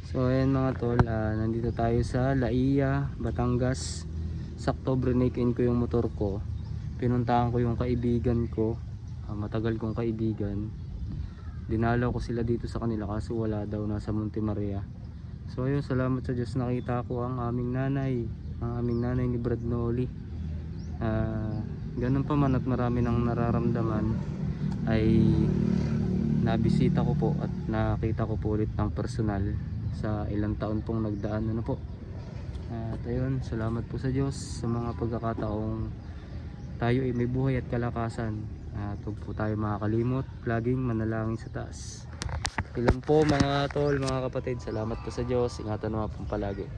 So ayan mga tol, nandito tayo sa Laia, Batangas. Sakto brinake-in ko yung motor ko. Pinuntahan ko yung kaibigan ko, matagal kong kaibigan. Dinalaw ko sila dito sa kanila kaso wala daw, nasa Monte Maria. So ayun, salamat sa Diyos nakita ko ang aming nanay ni Brad Noli. Ganun pa man at marami nang nararamdaman, ay nabisita ko po at nakita ko po ulit ng personal sa ilang taon pong nagdaan po. At ayun, salamat po sa Diyos sa mga pagkakataong tayo ay may buhay at kalakasan. At huwag po tayo makakalimot, laging manalangin sa taas. Ilan po mga tol, mga kapatid, salamat po sa Diyos. Ingatan naman po palagi.